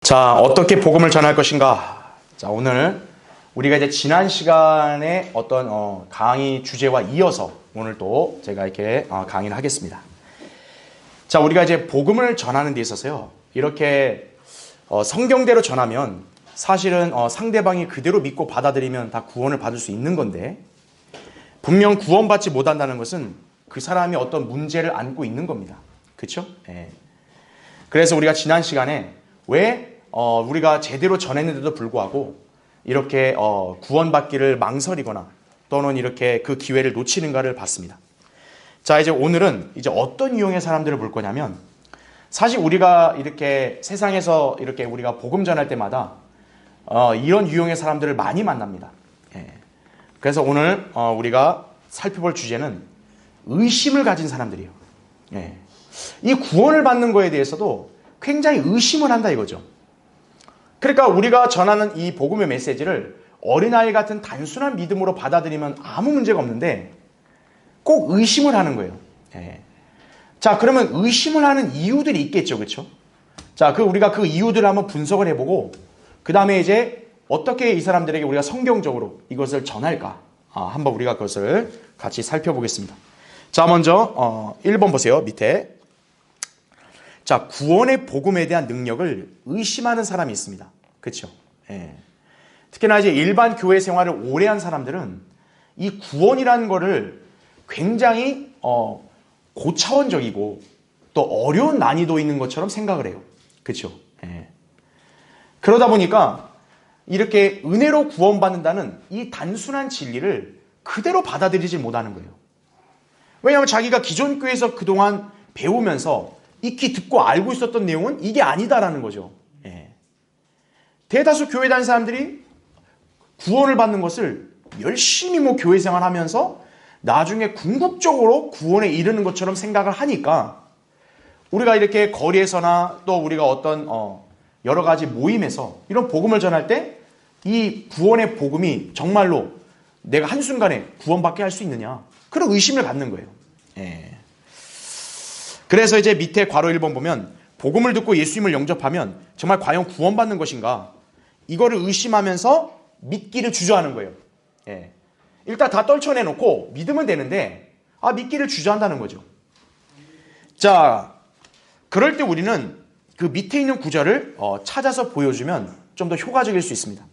자, 어떻게 복음을 전할 것인가? 자, 오늘 우리가 이제 지난 시간에 어떤 강의 주제와 이어서 오늘 또 제가 이렇게 강의를 하겠습니다. 자, 우리가 이제 복음을 전하는 데 있어서요, 이렇게 성경대로 전하면 사실은 상대방이 그대로 믿고 받아들이면 다 구원을 받을 수 있는 건데, 분명 구원받지 못한다는 것은 그 사람이 어떤 문제를 안고 있는 겁니다. 그렇죠? 예. 그래서 우리가 지난 시간에 왜 우리가 제대로 전했는데도 불구하고 이렇게 구원받기를 망설이거나 또는 이렇게 그 기회를 놓치는가를 봤습니다. 자, 이제 오늘은 이제 어떤 유형의 사람들을 볼 거냐면, 사실 우리가 이렇게 세상에서 이렇게 우리가 복음 전할 때마다 이런 유형의 사람들을 많이 만납니다. 예. 그래서 오늘 우리가 살펴볼 주제는 의심을 가진 사람들이에요. 예. 이 구원을 받는 거에 대해서도 굉장히 의심을 한다 이거죠. 그러니까 우리가 전하는 이 복음의 메시지를 어린아이 같은 단순한 믿음으로 받아들이면 아무 문제가 없는데 꼭 의심을 하는 거예요. 예. 자, 그러면 의심을 하는 이유들이 있겠죠. 그렇죠? 자, 우리가 그 이유들을 한번 분석을 해보고 그 다음에 이제 어떻게 이 사람들에게 우리가 성경적으로 이것을 전할까? 한번 우리가 그것을 같이 살펴보겠습니다. 자, 먼저 1번 보세요. 밑에. 자, 구원의 복음에 대한 능력을 의심하는 사람이 있습니다. 그렇죠? 예. 특히나 이제 일반 교회 생활을 오래 한 사람들은 이 구원이라는 거를 굉장히 고차원적이고 또 어려운 난이도 있는 것처럼 생각을 해요. 그렇죠? 예. 그러다 보니까 이렇게 은혜로 구원받는다는 이 단순한 진리를 그대로 받아들이지 못하는 거예요. 왜냐하면 자기가 기존 교회에서 그동안 배우면서 익히 듣고 알고 있었던 내용은 이게 아니다라는 거죠. 예. 대다수 교회 다니는 사람들이 구원을 받는 것을 열심히 교회 생활하면서 나중에 궁극적으로 구원에 이르는 것처럼 생각을 하니까 우리가 이렇게 거리에서나 또 우리가 어떤 여러 가지 모임에서 이런 복음을 전할 때 이 구원의 복음이 정말로 내가 한순간에 구원받게 할 수 있느냐, 그런 의심을 갖는 거예요. 예. 그래서 이제 밑에 괄호 1번 보면 복음을 듣고 예수님을 영접하면 정말 과연 구원받는 것인가, 이거를 의심하면서 믿기를 주저하는 거예요. 예. 일단 다 떨쳐내놓고 믿으면 되는데 믿기를 주저한다는 거죠. 자, 그럴 때 우리는 그 밑에 있는 구절을 찾아서 보여주면 좀 더 효과적일 수 있습니다.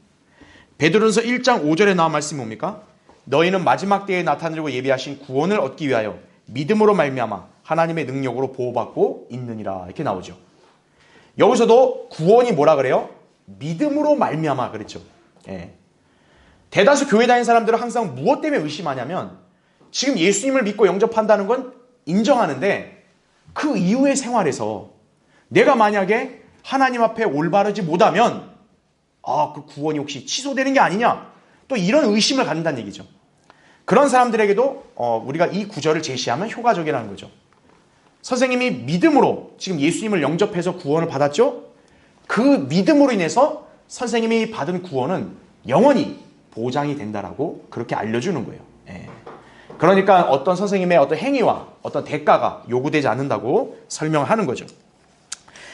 베드로전서 1장 5절에 나온 말씀이 뭡니까? 너희는 마지막 때에 나타내려고 예비하신 구원을 얻기 위하여 믿음으로 말미암아 하나님의 능력으로 보호받고 있느니라, 이렇게 나오죠. 여기서도 구원이 뭐라 그래요? 믿음으로 말미암아 그랬죠. 예. 대다수 교회 다니는 사람들은 항상 무엇 때문에 의심하냐면, 지금 예수님을 믿고 영접한다는 건 인정하는데 그 이후의 생활에서 내가 만약에 하나님 앞에 올바르지 못하면 그 구원이 혹시 취소되는 게 아니냐, 또 이런 의심을 갖는다는 얘기죠. 그런 사람들에게도 우리가 이 구절을 제시하면 효과적이라는 거죠. 선생님이 믿음으로 지금 예수님을 영접해서 구원을 받았죠? 그 믿음으로 인해서 선생님이 받은 구원은 영원히 보장이 된다라고 그렇게 알려주는 거예요. 예. 그러니까 어떤 선생님의 어떤 행위와 어떤 대가가 요구되지 않는다고 설명하는 거죠.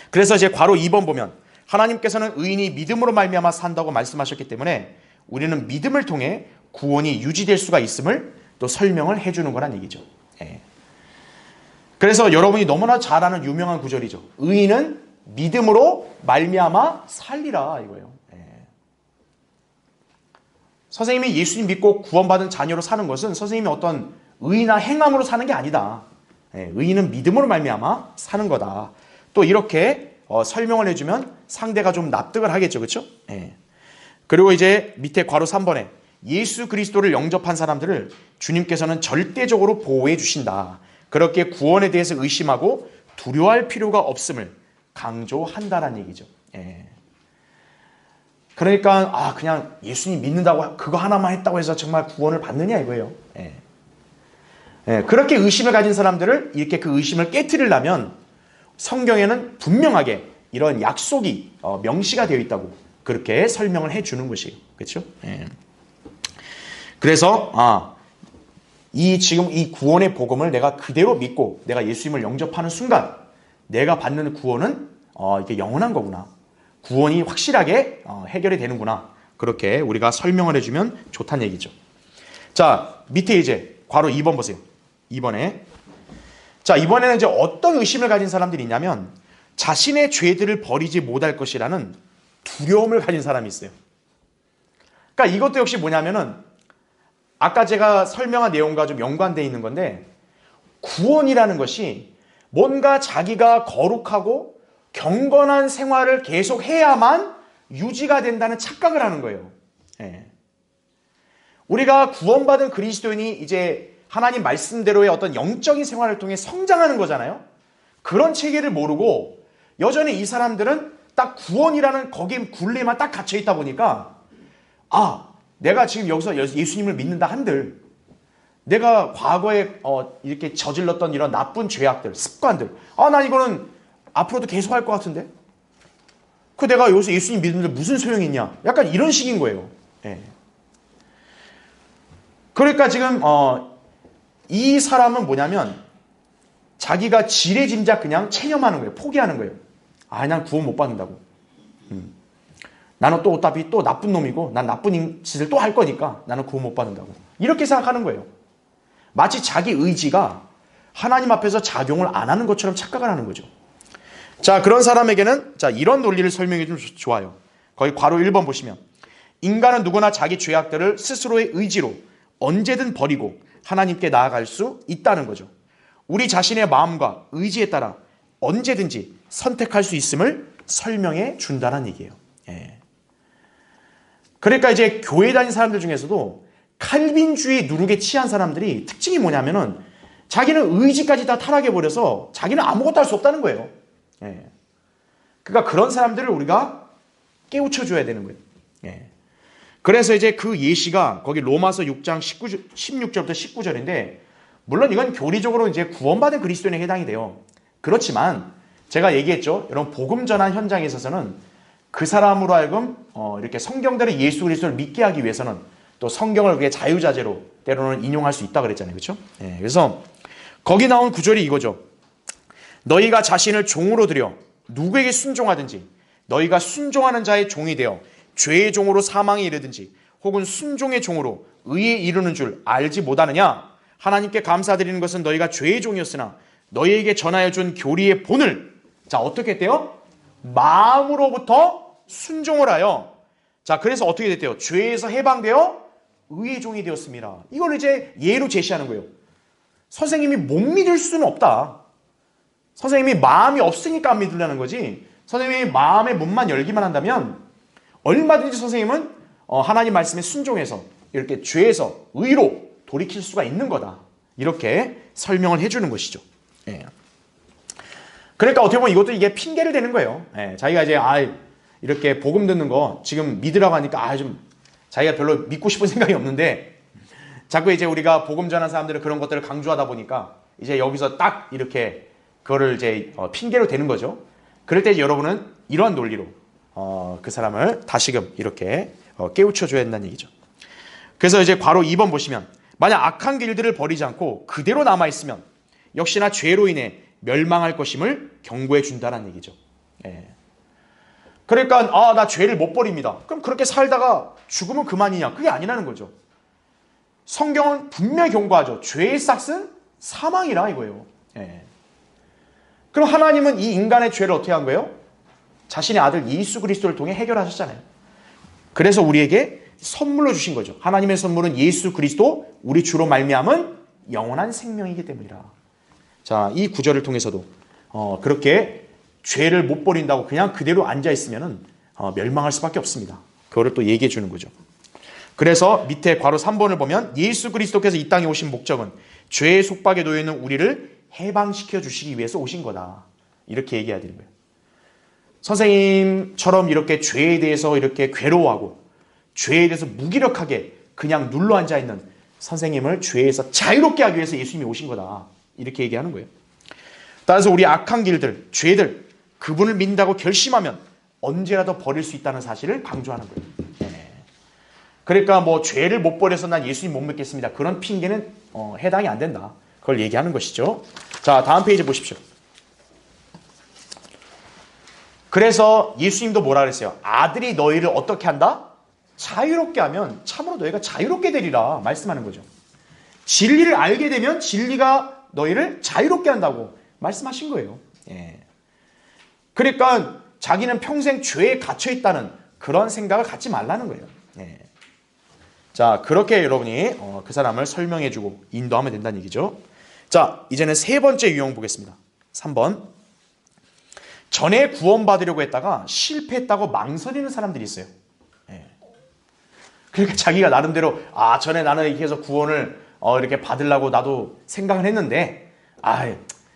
그래서 이제 괄호 2번 보면 하나님께서는 의인이 믿음으로 말미암아 산다고 말씀하셨기 때문에 우리는 믿음을 통해 구원이 유지될 수가 있음을 또 설명을 해주는 거란 얘기죠. 예. 그래서 여러분이 너무나 잘 아는 유명한 구절이죠. 의인은 믿음으로 말미암아 살리라, 이거예요. 예. 선생님이 예수님 믿고 구원받은 자녀로 사는 것은 선생님이 어떤 의나 행함으로 사는 게 아니다. 예. 의인은 믿음으로 말미암아 사는 거다. 또 이렇게 설명을 해주면 상대가 좀 납득을 하겠죠. 그렇죠? 예. 그리고 이제 밑에 괄호 3번에 예수 그리스도를 영접한 사람들을 주님께서는 절대적으로 보호해 주신다. 그렇게 구원에 대해서 의심하고 두려워할 필요가 없음을 강조한다라는 얘기죠. 예. 그러니까 그냥 예수님 믿는다고 그거 하나만 했다고 해서 정말 구원을 받느냐 이거예요. 예. 예. 그렇게 의심을 가진 사람들을 이렇게 그 의심을 깨트리려면 성경에는 분명하게 이런 약속이 명시가 되어 있다고 그렇게 설명을 해주는 것이에요. 그렇죠? 예. 그래서 지금 이 구원의 복음을 내가 그대로 믿고 내가 예수님을 영접하는 순간 내가 받는 구원은 이게 영원한 거구나. 구원이 확실하게 해결이 되는구나. 그렇게 우리가 설명을 해주면 좋다는 얘기죠. 자, 밑에 이제 괄호 2번 보세요. 2번에. 자, 이번에는 이제 어떤 의심을 가진 사람들이 있냐면 자신의 죄들을 버리지 못할 것이라는 두려움을 가진 사람이 있어요. 그러니까 이것도 역시 뭐냐면은 아까 제가 설명한 내용과 좀 연관되어 있는 건데 구원이라는 것이 뭔가 자기가 거룩하고 경건한 생활을 계속 해야만 유지가 된다는 착각을 하는 거예요. 예. 우리가 구원받은 그리스도인이 이제 하나님 말씀대로의 어떤 영적인 생활을 통해 성장하는 거잖아요. 그런 체계를 모르고 여전히 이 사람들은 딱 구원이라는 거기에 굴레만 딱 갇혀 있다 보니까 내가 지금 여기서 예수님을 믿는다 한들 내가 과거에 이렇게 저질렀던 이런 나쁜 죄악들, 습관들 난 이거는 앞으로도 계속 할 것 같은데 내가 여기서 예수님 믿는데 무슨 소용이 있냐 약간 이런 식인 거예요. 예. 그러니까 지금 이 사람은 뭐냐면 자기가 지레짐작 그냥 체념하는 거예요. 포기하는 거예요. 난 구원 못 받는다고. 나는 또 어차피 또 나쁜 놈이고 난 나쁜 짓을 또 할 거니까 나는 구원 못 받는다고. 이렇게 생각하는 거예요. 마치 자기 의지가 하나님 앞에서 작용을 안 하는 것처럼 착각을 하는 거죠. 자, 그런 사람에게는 이런 논리를 설명해 주면 좋아요. 거기 괄호 1번 보시면 인간은 누구나 자기 죄악들을 스스로의 의지로 언제든 버리고 하나님께 나아갈 수 있다는 거죠. 우리 자신의 마음과 의지에 따라 언제든지 선택할 수 있음을 설명해 준다는 얘기예요. 예. 그러니까 이제 교회 다니는 사람들 중에서도 칼빈주의 누룩에 취한 사람들이 특징이 뭐냐면은 자기는 의지까지 다 타락해버려서 자기는 아무것도 할 수 없다는 거예요. 예. 그러니까 그런 사람들을 우리가 깨우쳐줘야 되는 거예요. 예. 그래서 이제 그 예시가 거기 로마서 6장 16절부터 19절인데 물론 이건 교리적으로 이제 구원받은 그리스도인에 해당이 돼요. 그렇지만 제가 얘기했죠. 여러분 복음 전환 현장에 있어서는 그 사람으로 하여금 이렇게 성경대로 예수 그리스도를 믿게 하기 위해서는 또 성경을 그게 자유자재로 때로는 인용할 수 있다 그랬잖아요. 그렇죠? 예, 그래서 거기 나온 구절이 이거죠. 너희가 자신을 종으로 들여 누구에게 순종하든지 너희가 순종하는 자의 종이 되어 죄의 종으로 사망에 이르든지 혹은 순종의 종으로 의에 이르는 줄 알지 못하느냐. 하나님께 감사드리는 것은 너희가 죄의 종이었으나 너희에게 전하여 준 교리의 본을 어떻게 했대요? 마음으로부터 순종을 하여 그래서 어떻게 됐대요? 죄에서 해방되어 의의 종이 되었습니다. 이걸 이제 예로 제시하는 거예요. 선생님이 못 믿을 수는 없다. 선생님이 마음이 없으니까 안 믿으려는 거지. 선생님이 마음의 문만 열기만 한다면 얼마든지 선생님은 하나님 말씀에 순종해서 이렇게 죄에서 의로 돌이킬 수가 있는 거다. 이렇게 설명을 해주는 것이죠. 예. 그러니까 어떻게 보면 이게 핑계를 대는 거예요. 예. 자기가 이제 이렇게 복음 듣는 거 지금 믿으라고 하니까 좀 자기가 별로 믿고 싶은 생각이 없는데 자꾸 이제 우리가 복음 전한 사람들은 그런 것들을 강조하다 보니까 이제 여기서 딱 이렇게 그거를 이제 핑계로 대는 거죠. 그럴 때 여러분은 이러한 논리로 그 사람을 다시금 이렇게 깨우쳐줘야 된다는 얘기죠. 그래서 이제 괄호 2번 보시면 만약 악한 길들을 버리지 않고 그대로 남아있으면 역시나 죄로 인해 멸망할 것임을 경고해 준다는 얘기죠. 예. 그러니까 나 죄를 못 버립니다. 그럼 그렇게 살다가 죽으면 그만이냐? 그게 아니라는 거죠. 성경은 분명히 경고하죠. 죄의 싹은 사망이라 이거예요. 예. 그럼 하나님은 이 인간의 죄를 어떻게 한 거예요? 자신의 아들 예수 그리스도를 통해 해결하셨잖아요. 그래서 우리에게 선물로 주신 거죠. 하나님의 선물은 예수 그리스도 우리 주로 말미암은 영원한 생명이기 때문이라. 자, 이 구절을 통해서도 그렇게 죄를 못 버린다고 그냥 그대로 앉아있으면 멸망할 수밖에 없습니다. 그거를 또 얘기해 주는 거죠. 그래서 밑에 괄호 3번을 보면 예수 그리스도께서 이 땅에 오신 목적은 죄의 속박에 놓여있는 우리를 해방시켜 주시기 위해서 오신 거다. 이렇게 얘기해야 되는 거예요. 선생님처럼 이렇게 죄에 대해서 이렇게 괴로워하고 죄에 대해서 무기력하게 그냥 눌러 앉아있는 선생님을 죄에서 자유롭게 하기 위해서 예수님이 오신 거다. 이렇게 얘기하는 거예요. 따라서 우리 악한 길들, 죄들, 그분을 믿는다고 결심하면 언제라도 버릴 수 있다는 사실을 강조하는 거예요. 네. 그러니까 죄를 못 버려서 난 예수님 못 믿겠습니다. 그런 핑계는 해당이 안 된다. 그걸 얘기하는 것이죠. 자, 다음 페이지 보십시오. 그래서 예수님도 뭐라 그랬어요? 아들이 너희를 어떻게 한다? 자유롭게 하면 참으로 너희가 자유롭게 되리라 말씀하는 거죠. 진리를 알게 되면 진리가 너희를 자유롭게 한다고 말씀하신 거예요. 예. 그러니까 자기는 평생 죄에 갇혀 있다는 그런 생각을 갖지 말라는 거예요. 예. 자, 그렇게 여러분이 그 사람을 설명해주고 인도하면 된다는 얘기죠. 자, 이제는 세 번째 유형 보겠습니다. 3번. 전에 구원받으려고 했다가 실패했다고 망설이는 사람들이 있어요. 예. 그러니까 자기가 나름대로 전에 나는 이렇게 해서 구원을 이렇게 받으려고 나도 생각을 했는데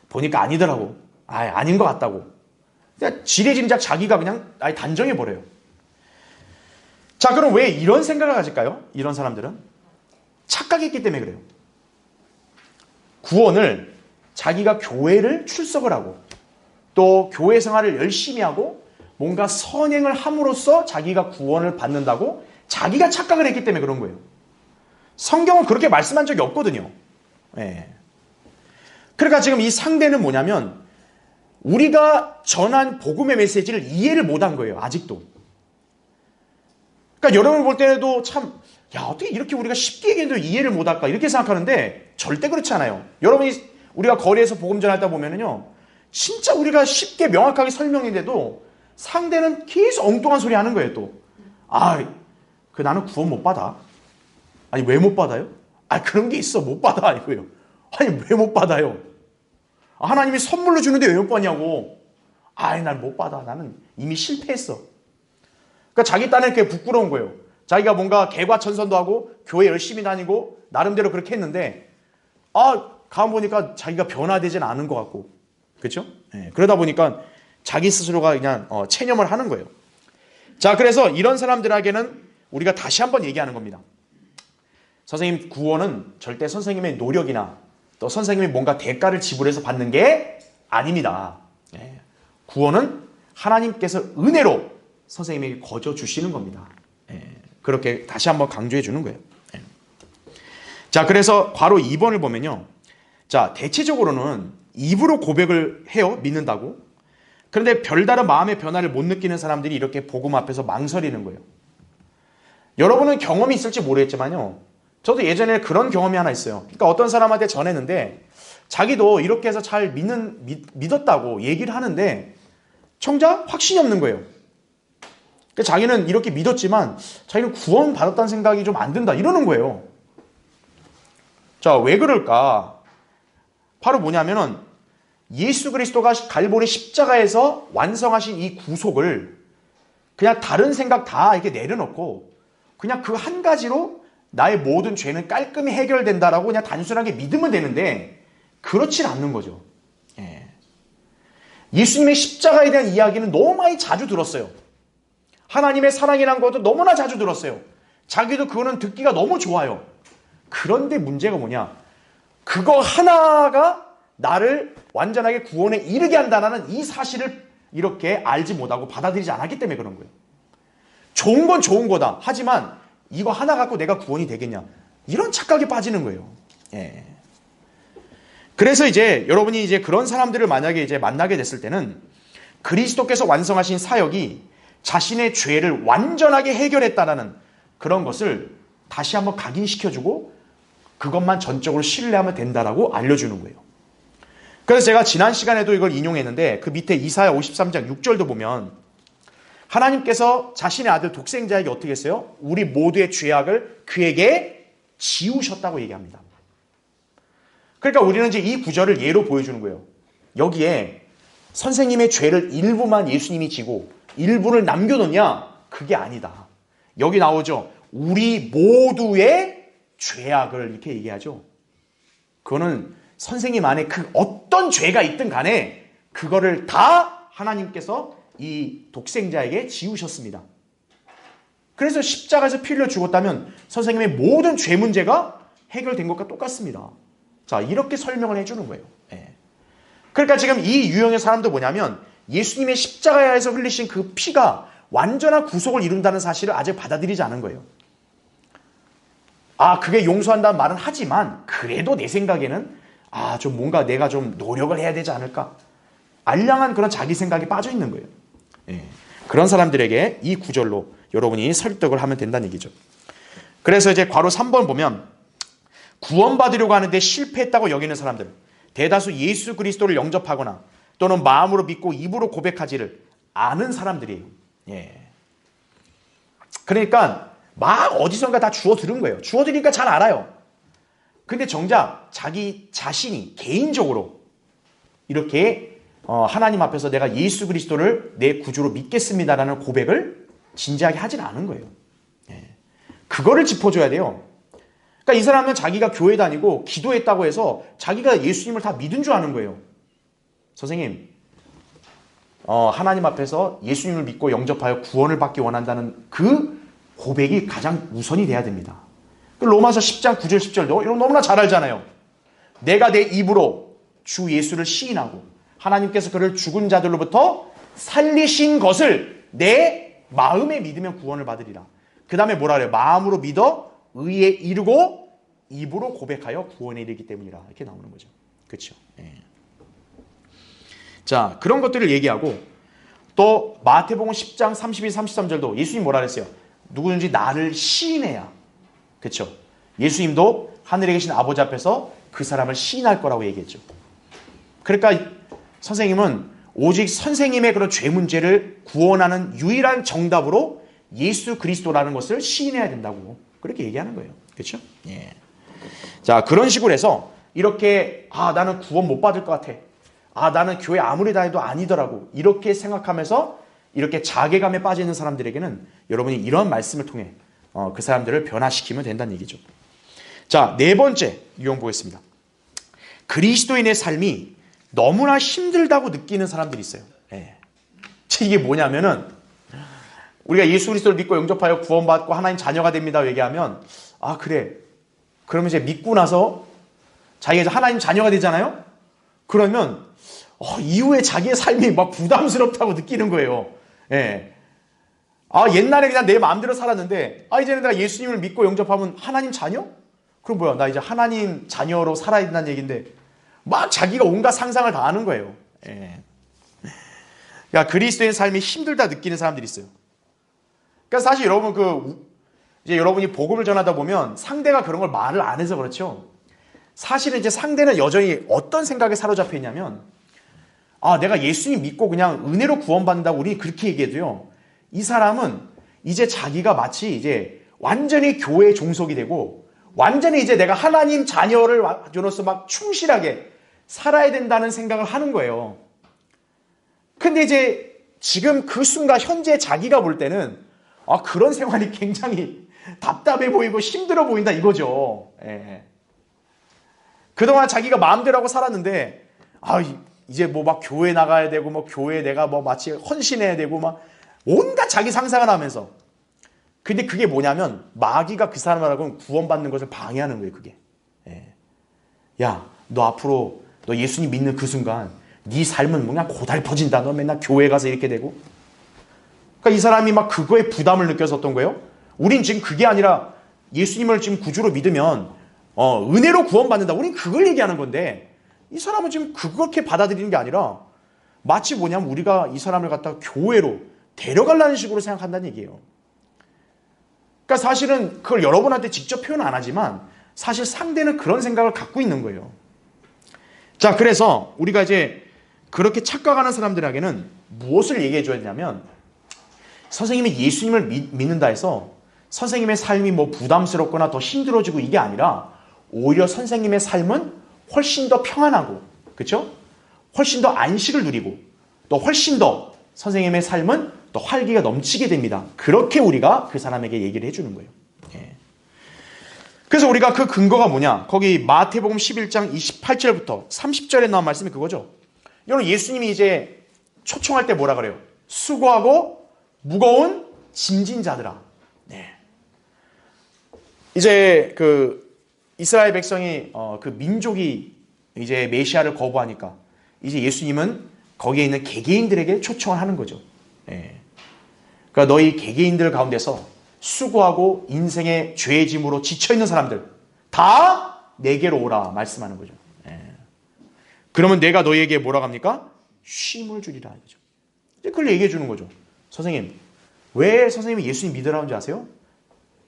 보니까 아니더라고. 아닌 것 같다고. 그냥 지레짐작 자기가 그냥 단정해버려요. 자, 그럼 왜 이런 생각을 가질까요? 이런 사람들은 착각이 있기 때문에 그래요. 구원을 자기가 교회를 출석을 하고 또 교회 생활을 열심히 하고 뭔가 선행을 함으로써 자기가 구원을 받는다고 자기가 착각을 했기 때문에 그런 거예요. 성경은 그렇게 말씀한 적이 없거든요. 예. 그러니까 지금 이 상대는 뭐냐면 우리가 전한 복음의 메시지를 이해를 못한 거예요. 아직도. 그러니까 여러분 볼 때도 참 어떻게 이렇게 우리가 쉽게 얘기해도 이해를 못할까 이렇게 생각하는데 절대 그렇지 않아요. 여러분이 우리가 거리에서 복음 전하다 보면은요 진짜 우리가 쉽게 명확하게 설명인데도 상대는 계속 엉뚱한 소리 하는 거예요. 또 나는 구원 못 받아. 아니 왜 못 받아요? 그런 게 있어 못 받아 이거예요. 아니 왜 못 받아요? 하나님이 선물로 주는데 왜 못 받냐고. 난 못 받아. 나는 이미 실패했어. 그러니까 자기 딴에 그게 부끄러운 거예요. 자기가 뭔가 개과천선도 하고 교회 열심히 다니고 나름대로 그렇게 했는데 가만 보니까 자기가 변화되진 않은 것 같고 그렇죠? 네, 그러다 보니까 자기 스스로가 그냥 체념을 하는 거예요. 자, 그래서 이런 사람들에게는 우리가 다시 한번 얘기하는 겁니다. 선생님, 구원은 절대 선생님의 노력이나 또 선생님이 뭔가 대가를 지불해서 받는 게 아닙니다. 네, 구원은 하나님께서 은혜로 선생님에게 거저 주시는 겁니다. 그렇게 다시 한번 강조해 주는 거예요. 자, 그래서 괄호 2번을 보면요. 자, 대체적으로는 입으로 고백을 해요. 믿는다고. 그런데 별다른 마음의 변화를 못 느끼는 사람들이 이렇게 복음 앞에서 망설이는 거예요. 여러분은 경험이 있을지 모르겠지만요. 저도 예전에 그런 경험이 하나 있어요. 그러니까 어떤 사람한테 전했는데 자기도 이렇게 해서 잘 믿었다고 얘기를 하는데 정작 확신이 없는 거예요. 그러니까 자기는 이렇게 믿었지만 자기는 구원 받았다는 생각이 좀 안 든다 이러는 거예요. 자, 왜 그럴까? 바로 뭐냐면은 예수 그리스도가 갈보리 십자가에서 완성하신 이 구속을 그냥 다른 생각 다 이렇게 내려놓고 그냥 그 한 가지로 나의 모든 죄는 깔끔히 해결된다라고 그냥 단순하게 믿으면 되는데 그렇진 않는 거죠. 예수님의 십자가에 대한 이야기는 너무 많이 자주 들었어요. 하나님의 사랑이란 것도 너무나 자주 들었어요. 자기도 그거는 듣기가 너무 좋아요. 그런데 문제가 뭐냐? 그거 하나가 나를 완전하게 구원에 이르게 한다는 이 사실을 이렇게 알지 못하고 받아들이지 않았기 때문에 그런 거예요. 좋은 건 좋은 거다. 하지만 이거 하나 갖고 내가 구원이 되겠냐? 이런 착각에 빠지는 거예요. 그래서 이제 여러분이 이제 그런 사람들을 만약에 이제 만나게 됐을 때는 그리스도께서 완성하신 사역이 자신의 죄를 완전하게 해결했다라는 그런 것을 다시 한번 각인시켜주고 그것만 전적으로 신뢰하면 된다라고 알려주는 거예요. 그래서 제가 지난 시간에도 이걸 인용했는데 그 밑에 이사야 53장 6절도 보면 하나님께서 자신의 아들 독생자에게 어떻게 했어요? 우리 모두의 죄악을 그에게 지우셨다고 얘기합니다. 그러니까 우리는 이제 이 구절을 예로 보여주는 거예요. 여기에 선생님의 죄를 일부만 예수님이 지고 일부를 남겨놓냐? 그게 아니다. 여기 나오죠. 우리 모두의 죄악을 이렇게 얘기하죠. 그거는 선생님 안에 그 어떤 죄가 있든 간에 그거를 다 하나님께서 이 독생자에게 지우셨습니다. 그래서 십자가에서 피 흘려 죽었다면 선생님의 모든 죄 문제가 해결된 것과 똑같습니다. 자, 이렇게 설명을 해주는 거예요. 그러니까 지금 이 유형의 사람도 뭐냐면 예수님의 십자가에서 흘리신 그 피가 완전한 구속을 이룬다는 사실을 아직 받아들이지 않은 거예요. 그게 용서한다는 말은 하지만 그래도 내 생각에는 좀 뭔가 내가 좀 노력을 해야 되지 않을까? 알량한 그런 자기 생각이 빠져 있는 거예요. 예. 그런 사람들에게 이 구절로 여러분이 설득을 하면 된다는 얘기죠. 그래서 이제 괄호 3번 보면 구원받으려고 하는데 실패했다고 여기는 사람들, 대다수 예수 그리스도를 영접하거나 또는 마음으로 믿고 입으로 고백하지를 않은 사람들이에요. 예. 그러니까 막 어디선가 다 주워 들은 거예요. 주워 들으니까 잘 알아요. 근데 정작 자기 자신이 개인적으로 이렇게 하나님 앞에서 내가 예수 그리스도를 내 구주로 믿겠습니다라는 고백을 진지하게 하진 않은 거예요. 예. 그거를 짚어줘야 돼요. 그러니까 이 사람은 자기가 교회 다니고 기도했다고 해서 자기가 예수님을 다 믿은 줄 아는 거예요. 선생님, 하나님 앞에서 예수님을 믿고 영접하여 구원을 받기 원한다는 그 고백이 가장 우선이 돼야 됩니다. 로마서 10장 9절 10절도 이런 너무나 잘 알잖아요. 내가 내 입으로 주 예수를 시인하고 하나님께서 그를 죽은 자들로부터 살리신 것을 내 마음에 믿으면 구원을 받으리라. 그 다음에 뭐라 그래요? 마음으로 믿어 의에 이르고 입으로 고백하여 구원에 이르기 때문이라. 이렇게 나오는 거죠. 그렇죠? 예. 자, 그런 것들을 얘기하고 또 마태복음 10장 32, 33절도 예수님 뭐라 그랬어요? 누구든지 나를 시인해야. 그렇죠? 예수님도 하늘에 계신 아버지 앞에서 그 사람을 시인할 거라고 얘기했죠. 그러니까 선생님은 오직 선생님의 그런 죄 문제를 구원하는 유일한 정답으로 예수 그리스도라는 것을 시인해야 된다고 그렇게 얘기하는 거예요. 그렇죠? 예. 자, 그런 식으로 해서 이렇게 나는 구원 못 받을 것 같아. 나는 교회 아무리 다해도 아니더라고. 이렇게 생각하면서 이렇게 자괴감에 빠져 있는 사람들에게는 여러분이 이런 말씀을 통해 그 사람들을 변화시키면 된다는 얘기죠. 자, 네 번째 유형 보겠습니다. 그리스도인의 삶이 너무나 힘들다고 느끼는 사람들이 있어요. 예. 이게 뭐냐면은 우리가 예수 그리스도를 믿고 영접하여 구원받고 하나님 자녀가 됩니다 얘기하면 그래. 그러면 이제 믿고 나서 자기가 이제 하나님 자녀가 되잖아요. 그러면 이후에 자기의 삶이 막 부담스럽다고 느끼는 거예요. 예. 옛날에 그냥 내 마음대로 살았는데 이제는 내가 예수님을 믿고 영접하면 하나님 자녀? 그럼 뭐야? 나 이제 하나님 자녀로 살아야 된다는 얘기인데 막 자기가 온갖 상상을 다 하는 거예요. 예. 그러니까 그리스도의 삶이 힘들다 느끼는 사람들이 있어요. 그러니까 사실 여러분 이제 여러분이 복음을 전하다 보면 상대가 그런 걸 말을 안 해서 그렇죠. 사실은 이제 상대는 여전히 어떤 생각에 사로잡혀 있냐면 내가 예수님 믿고 그냥 은혜로 구원받는다고 우리 그렇게 얘기해도요. 이 사람은 이제 자기가 마치 이제 완전히 교회에 종속이 되고 완전히 이제 내가 하나님 자녀로서 막 충실하게 살아야 된다는 생각을 하는 거예요. 근데 이제 지금 그 순간 현재 자기가 볼 때는 그런 생활이 굉장히 답답해 보이고 힘들어 보인다 이거죠. 예. 그동안 자기가 마음대로 하고 살았는데 이제 뭐 막 교회 나가야 되고 뭐 교회에 내가 뭐 마치 헌신해야 되고 막 온갖 자기 상상을 하면서 근데 그게 뭐냐면 마귀가 그 사람하고는 구원받는 것을 방해하는 거예요. 그게. 예. 야, 너 앞으로 너 예수님 믿는 그 순간 네 삶은 그냥 고달퍼진다. 너 맨날 교회 가서 이렇게 되고. 그러니까 이 사람이 막 그거에 부담을 느껴서 어떤 거예요? 우린 지금 그게 아니라 예수님을 지금 구주로 믿으면 은혜로 구원받는다. 우린 그걸 얘기하는 건데 이 사람은 지금 그렇게 받아들이는 게 아니라 마치 뭐냐면 우리가 이 사람을 갖다가 교회로 데려가려는 식으로 생각한다는 얘기예요. 그러니까 사실은 그걸 여러분한테 직접 표현 안 하지만 사실 상대는 그런 생각을 갖고 있는 거예요. 자, 그래서 우리가 이제 그렇게 착각하는 사람들에게는 무엇을 얘기해 줘야 되냐면 선생님이 예수님을 믿는다 해서 선생님의 삶이 뭐 부담스럽거나 더 힘들어지고 이게 아니라 오히려 선생님의 삶은 훨씬 더 평안하고 그렇죠? 훨씬 더 안식을 누리고 또 훨씬 더 선생님의 삶은 또 활기가 넘치게 됩니다. 그렇게 우리가 그 사람에게 얘기를 해주는 거예요. 예. 그래서 우리가 그 근거가 뭐냐? 거기 마태복음 11장 28절부터 30절에 나온 말씀이 그거죠. 여러분 예수님이 이제 초청할 때 뭐라 그래요? 수고하고 무거운 짐진 자들아. 네. 이제 그 이스라엘 백성이 그 민족이 이제 메시아를 거부하니까 이제 예수님은 거기에 있는 개개인들에게 초청을 하는 거죠. 예. 그러니까 너희 개개인들 가운데서 수고하고 인생의 죄의 짐으로 지쳐있는 사람들 다 내게로 오라 말씀하는 거죠. 예. 그러면 내가 너희에게 뭐라고 합니까? 쉼을 주리라 이거죠. 그걸 얘기해 주는 거죠. 선생님, 왜 선생님이 예수님 믿으라는 줄 아세요?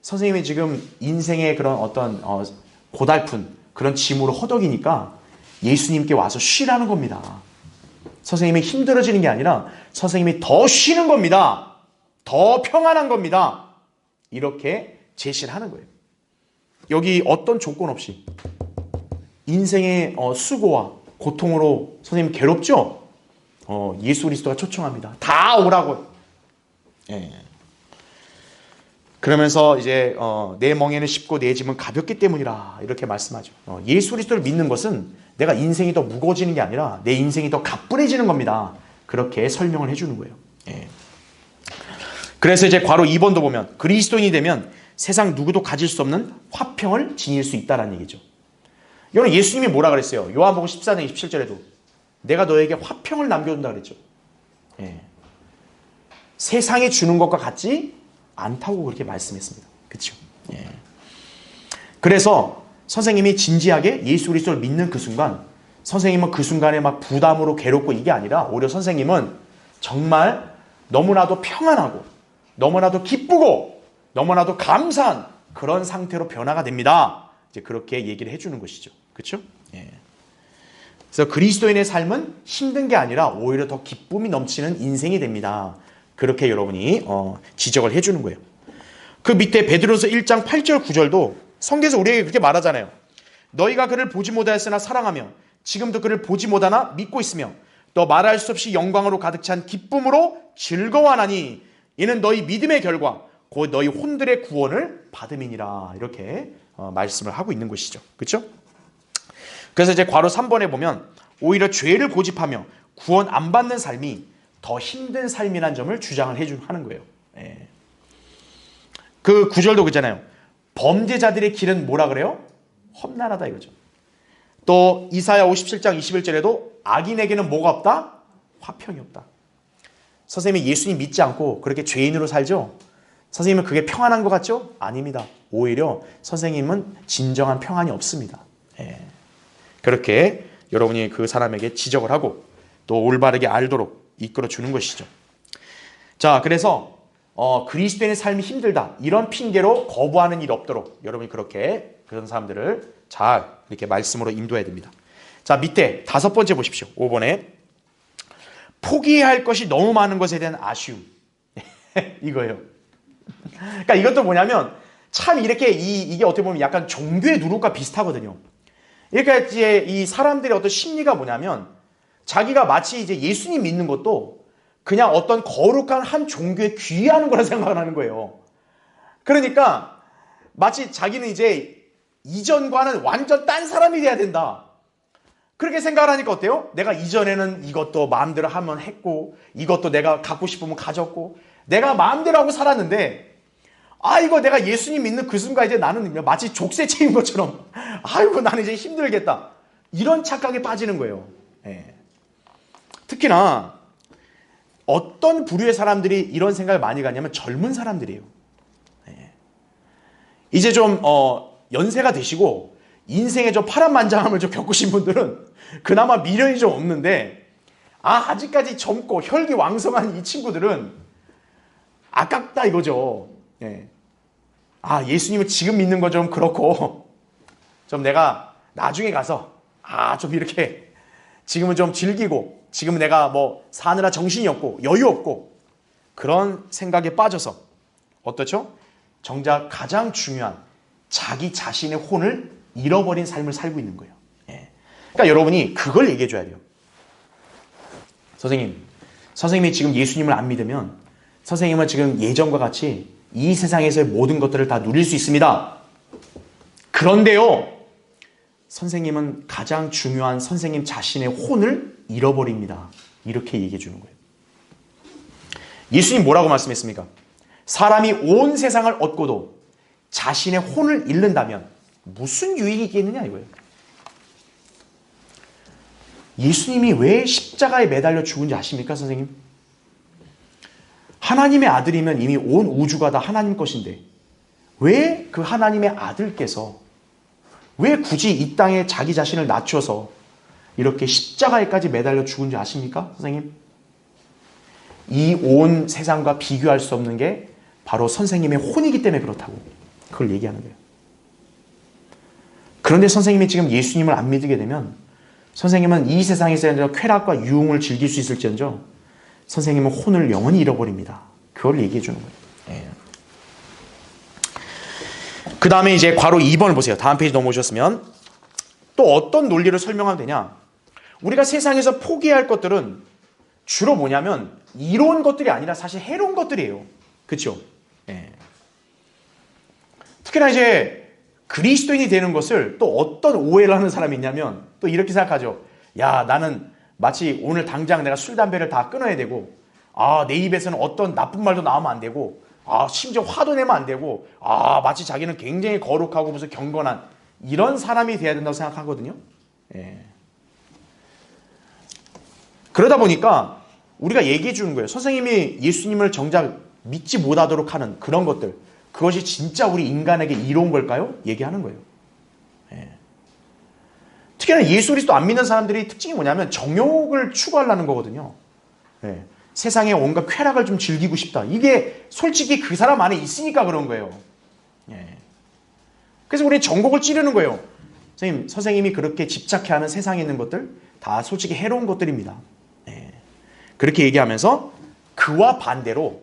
선생님이 지금 인생의 그런 어떤 고달픈 그런 짐으로 허덕이니까 예수님께 와서 쉬라는 겁니다. 선생님이 힘들어지는 게 아니라 선생님이 더 쉬는 겁니다. 더 평안한 겁니다. 이렇게 제시를 하는 거예요. 여기 어떤 조건 없이 인생의 수고와 고통으로 선생님 괴롭죠? 예수 그리스도가 초청합니다. 다 오라고. 예. 그러면서 이제 내 멍에는 쉽고 내 짐은 가볍기 때문이라 이렇게 말씀하죠. 예수 그리스도를 믿는 것은 내가 인생이 더 무거워지는 게 아니라 내 인생이 더 가뿐해지는 겁니다. 그렇게 설명을 해주는 거예요. 예. 그래서 이제 괄호 2번도 보면 그리스도인이 되면 세상 누구도 가질 수 없는 화평을 지닐 수 있다는 얘기죠. 이거는 예수님이 뭐라 그랬어요? 요한복음 14장 27절에도 내가 너에게 화평을 남겨둔다 그랬죠. 예. 세상이 주는 것과 같지 않다고 그렇게 말씀했습니다. 그렇죠? 예. 그래서 선생님이 진지하게 예수 그리스도를 믿는 그 순간 선생님은 그 순간에 막 부담으로 괴롭고 이게 아니라 오히려 선생님은 정말 너무나도 평안하고 너무나도 기쁘고 너무나도 감사한 그런 상태로 변화가 됩니다. 이제 그렇게 얘기를 해주는 것이죠. 그렇죠? 예. 그래서 그리스도인의 삶은 힘든 게 아니라 오히려 더 기쁨이 넘치는 인생이 됩니다. 그렇게 여러분이 지적을 해주는 거예요. 그 밑에 베드로서 1장 8절 9절도 성경에서 우리에게 그렇게 말하잖아요. 너희가 그를 보지 못하였으나 사랑하며 지금도 그를 보지 못하나 믿고 있으며 또 말할 수 없이 영광으로 가득 찬 기쁨으로 즐거워하나니 이는 너희 믿음의 결과 곧 너희 혼들의 구원을 받음이니라. 이렇게 말씀을 하고 있는 것이죠. 그렇죠? 그래서 이제 괄호 3번에 보면 오히려 죄를 고집하며 구원 안 받는 삶이 더 힘든 삶이라는 점을 주장을 하는 거예요. 예. 그 구절도 그잖아요. 범죄자들의 길은 뭐라 그래요? 험난하다 이거죠. 또 이사야 57장 21절에도 악인에게는 뭐가 없다? 화평이 없다. 선생님이 예수님 믿지 않고 그렇게 죄인으로 살죠? 선생님은 그게 평안한 것 같죠? 아닙니다. 오히려 선생님은 진정한 평안이 없습니다. 예. 그렇게 여러분이 그 사람에게 지적을 하고 또 올바르게 알도록 이끌어 주는 것이죠. 자, 그래서 그리스도인의 삶이 힘들다 이런 핑계로 거부하는 일 없도록 여러분이 그렇게 그런 사람들을 잘 이렇게 말씀으로 인도해야 됩니다. 자, 밑에 5번째 보십시오. 5번에 포기해야 할 것이 너무 많은 것에 대한 아쉬움. 이거예요. 그러니까 이것도 뭐냐면 참 이렇게 이게 어떻게 보면 약간 종교의 누룩과 비슷하거든요. 그러니까 이제 이 사람들의 어떤 심리가 뭐냐면 자기가 마치 이제 예수님 믿는 것도 그냥 어떤 거룩한 한 종교에 귀의하는 거라 생각을 하는 거예요. 그러니까 마치 자기는 이제 이전과는 완전 딴 사람이 돼야 된다. 그렇게 생각을 하니까 어때요? 내가 이전에는 이것도 마음대로 하면 했고 이것도 내가 갖고 싶으면 가졌고 내가 마음대로 하고 살았는데 이거 내가 예수님 믿는 그 순간 이제 나는 마치 족쇄체인 것처럼 아이고 나는 이제 힘들겠다. 이런 착각에 빠지는 거예요. 예. 특히나 어떤 부류의 사람들이 이런 생각을 많이 갖냐면 젊은 사람들이에요. 예. 이제 좀 연세가 되시고 인생에 좀 파란만장함을 좀 겪으신 분들은 그나마 미련이 좀 없는데 아직까지 젊고 혈기왕성한 이 친구들은 아깝다 이거죠. 예. 예수님을 지금 믿는 거 좀 그렇고 좀 내가 나중에 가서 좀 이렇게 지금은 좀 즐기고 지금은 내가 뭐 사느라 정신이 없고 여유 없고 그런 생각에 빠져서 어떻죠? 정작 가장 중요한 자기 자신의 혼을 잃어버린 삶을 살고 있는 거예요. 예. 그러니까 여러분이 그걸 얘기해 줘야 돼요. 선생님이 지금 예수님을 안 믿으면 선생님은 지금 예전과 같이 이 세상에서의 모든 것들을 다 누릴 수 있습니다. 그런데요, 선생님은 가장 중요한 선생님 자신의 혼을 잃어버립니다. 이렇게 얘기해 주는 거예요. 예수님 뭐라고 말씀했습니까? 사람이 온 세상을 얻고도 자신의 혼을 잃는다면 무슨 유익이 있겠느냐 이거예요. 예수님이 왜 십자가에 매달려 죽은지 아십니까, 선생님? 하나님의 아들이면 이미 온 우주가 다 하나님 것인데 왜 그 하나님의 아들께서 왜 굳이 이 땅에 자기 자신을 낮춰서 이렇게 십자가에까지 매달려 죽은지 아십니까, 선생님? 이 온 세상과 비교할 수 없는 게 바로 선생님의 혼이기 때문에 그렇다고 그걸 얘기하는 거예요. 그런데 선생님이 지금 예수님을 안 믿게 되면 선생님은 이 세상에서 쾌락과 유흥을 즐길 수 있을지언정 선생님은 혼을 영원히 잃어버립니다. 그걸 얘기해 주는 거예요. 예. 그 다음에 이제 괄호 2번을 보세요. 다음 페이지 넘어오셨으면 또 어떤 논리를 설명하면 되냐. 우리가 세상에서 포기해야 할 것들은 주로 뭐냐면 이로운 것들이 아니라 사실 해로운 것들이에요. 그렇죠? 예. 특히나 이제 그리스도인이 되는 것을 또 어떤 오해를 하는 사람이 있냐면 또 이렇게 생각하죠. 야, 나는 마치 오늘 당장 내가 술, 담배를 다 끊어야 되고 내 입에서는 어떤 나쁜 말도 나오면 안 되고 심지어 화도 내면 안 되고 마치 자기는 굉장히 거룩하고 무슨 경건한 이런 사람이 돼야 된다고 생각하거든요. 예. 그러다 보니까 우리가 얘기해 주는 거예요. 선생님이 예수님을 정작 믿지 못하도록 하는 그런 것들 그것이 진짜 우리 인간에게 이로운 걸까요? 얘기하는 거예요. 예. 특히나 예수 그리스도 안 믿는 사람들이 특징이 뭐냐면 정욕을 추구하려는 거거든요. 예. 세상에 온갖 쾌락을 좀 즐기고 싶다. 이게 솔직히 그 사람 안에 있으니까 그런 거예요. 예. 그래서 우리는 전곡을 찌르는 거예요. 선생님이 그렇게 집착해하는 세상에 있는 것들 다 솔직히 해로운 것들입니다. 예. 그렇게 얘기하면서 그와 반대로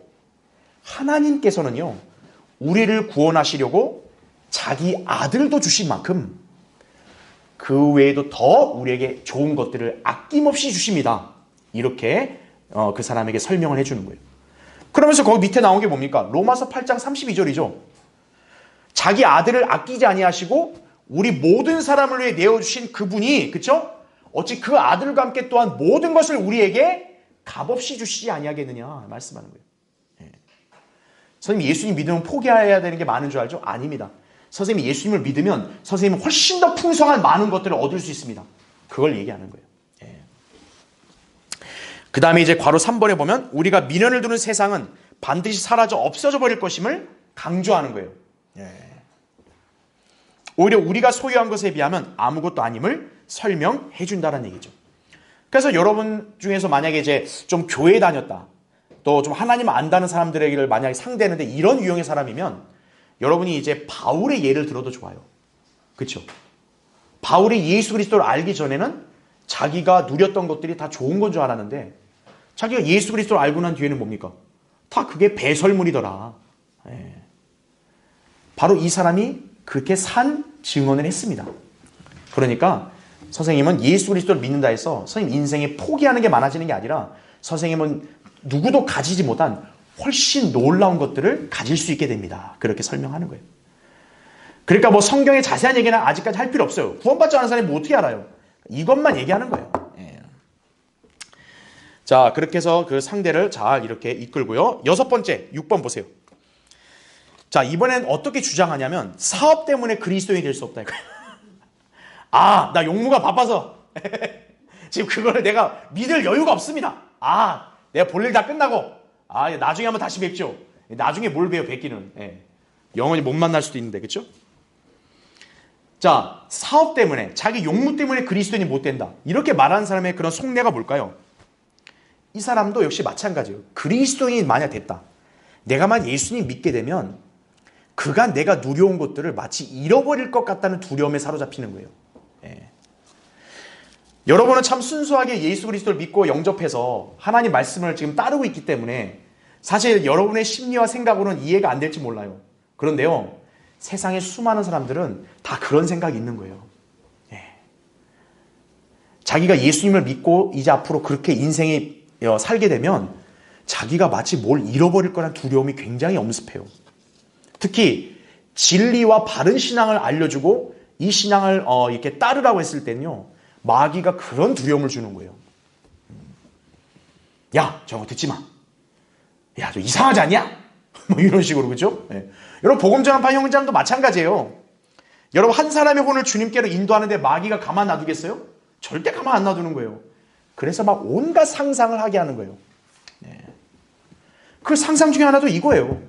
하나님께서는요. 우리를 구원하시려고 자기 아들도 주신 만큼 그 외에도 더 우리에게 좋은 것들을 아낌없이 주십니다. 이렇게 그 사람에게 설명을 해주는 거예요. 그러면서 거기 밑에 나온 게 뭡니까? 로마서 8장 32절이죠. 자기 아들을 아끼지 아니하시고 우리 모든 사람을 위해 내어주신 그분이 그쵸? 어찌 그 아들과 함께 또한 모든 것을 우리에게 값없이 주시지 아니하겠느냐 말씀하는 거예요. 선생님 예수님 믿으면 포기해야 되는 게 많은 줄 알죠? 아닙니다. 선생님이 예수님을 믿으면 선생님은 훨씬 더 풍성한 많은 것들을 얻을 수 있습니다. 그걸 얘기하는 거예요. 예. 그 다음에 이제 괄호 3번에 보면 우리가 미련을 두는 세상은 반드시 사라져 없어져 버릴 것임을 강조하는 거예요. 예. 오히려 우리가 소유한 것에 비하면 아무것도 아님을 설명해 준다는 얘기죠. 그래서 여러분 중에서 만약에 이제 좀 교회 다녔다. 또 좀 하나님 안다는 사람들에게 만약에 상대하는데 이런 유형의 사람이면 여러분이 이제 바울의 예를 들어도 좋아요. 그렇죠? 바울이 예수 그리스도를 알기 전에는 자기가 누렸던 것들이 다 좋은 건 줄 알았는데 자기가 예수 그리스도를 알고 난 뒤에는 뭡니까? 다 그게 배설물이더라. 예. 바로 이 사람이 그렇게 산 증언을 했습니다. 그러니까 선생님은 예수 그리스도를 믿는다 해서 선생님 인생에 포기하는 게 많아지는 게 아니라 선생님은 누구도 가지지 못한 훨씬 놀라운 것들을 가질 수 있게 됩니다. 그렇게 설명하는 거예요. 그러니까 뭐 성경의 자세한 얘기는 아직까지 할 필요 없어요. 구원받지 않은 사람이 뭐 어떻게 알아요? 이것만 얘기하는 거예요. 예. 자, 그렇게 해서 그 상대를 잘 이렇게 이끌고요. 6번째, 6번 보세요. 자, 이번엔 어떻게 주장하냐면 사업 때문에 그리스도인이 될 수 없다 이거예요. 나 용무가 바빠서 지금 그거를 내가 믿을 여유가 없습니다. 내가 볼 일 다 끝나고 나중에 한번 다시 뵙죠. 나중에 뭘 배워 뵙기는. 예. 영원히 못 만날 수도 있는데 그렇죠? 자, 사업 때문에 자기 용무 때문에 그리스도인이 못 된다. 이렇게 말하는 사람의 그런 속내가 뭘까요? 이 사람도 역시 마찬가지예요. 그리스도인이 만약 됐다. 내가 만약 예수님 믿게 되면 그간 내가 누려온 것들을 마치 잃어버릴 것 같다는 두려움에 사로잡히는 거예요. 예. 여러분은 참 순수하게 예수 그리스도를 믿고 영접해서 하나님 말씀을 지금 따르고 있기 때문에 사실 여러분의 심리와 생각으로는 이해가 안 될지 몰라요. 그런데요, 세상의 수많은 사람들은 다 그런 생각이 있는 거예요. 예. 자기가 예수님을 믿고 이제 앞으로 그렇게 인생에 살게 되면 자기가 마치 뭘 잃어버릴 거라는 두려움이 굉장히 엄습해요. 특히 진리와 바른 신앙을 알려주고 이 신앙을 이렇게 따르라고 했을 때는요, 마귀가 그런 두려움을 주는 거예요. 야, 저거 듣지 마. 야, 저 이상하지 않냐? 뭐 이런 식으로, 그죠? 네. 여러분, 복음전환파 형제랑도 마찬가지예요. 여러분, 한 사람의 혼을 주님께로 인도하는데 마귀가 가만 놔두겠어요? 절대 가만 안 놔두는 거예요. 그래서 막 온갖 상상을 하게 하는 거예요. 네. 그 상상 중에 하나도 이거예요.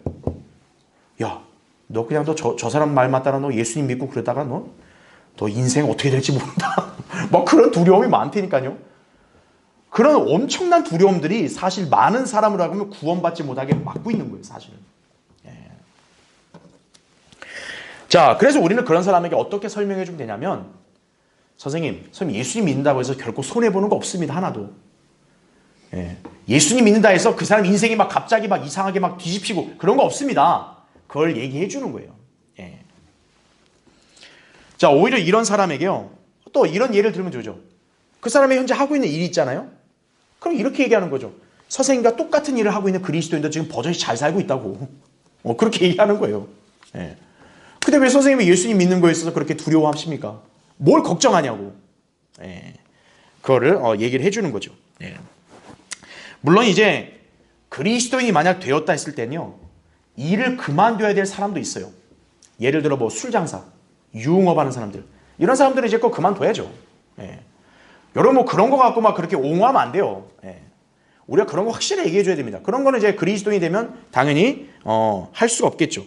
야, 너 그냥 저 사람 말만 따라 너 예수님 믿고 그러다가 너 인생 어떻게 될지 모른다. 막 그런 두려움이 많다니까요. 그런 엄청난 두려움들이 사실 많은 사람으로 하면 구원받지 못하게 막고 있는 거예요, 사실은. 예. 자, 그래서 우리는 그런 사람에게 어떻게 설명해 주면 되냐면, 선생님 예수님 믿는다고 해서 결코 손해보는 거 없습니다, 하나도. 예. 예수님 믿는다 해서 그 사람 인생이 막 갑자기 막 이상하게 막 뒤집히고 그런 거 없습니다. 그걸 얘기해 주는 거예요. 예. 자, 오히려 이런 사람에게요, 또 이런 예를 들면 되죠. 그 사람이 현재 하고 있는 일이 있잖아요. 그럼 이렇게 얘기하는 거죠. 선생님과 똑같은 일을 하고 있는 그리스도인도 지금 버젓이 잘 살고 있다고. 그렇게 얘기하는 거예요. 예. 근데 왜 선생님이 예수님 믿는 거에 있어서 그렇게 두려워하십니까? 뭘 걱정하냐고. 예. 그거를 얘기를 해주는 거죠. 예. 물론 이제 그리스도인이 만약 되었다 했을 때는요, 일을 그만둬야 될 사람도 있어요. 예를 들어 뭐 술장사, 유흥업 하는 사람들, 이런 사람들은 이제 꼭 그만둬야죠. 예. 여러분 뭐 그런 거 갖고 막 그렇게 옹호하면 안 돼요. 예. 우리가 그런 거 확실히 얘기해 줘야 됩니다. 그런 거는 이제 그리스도인이 되면 당연히 할 수가 없겠죠.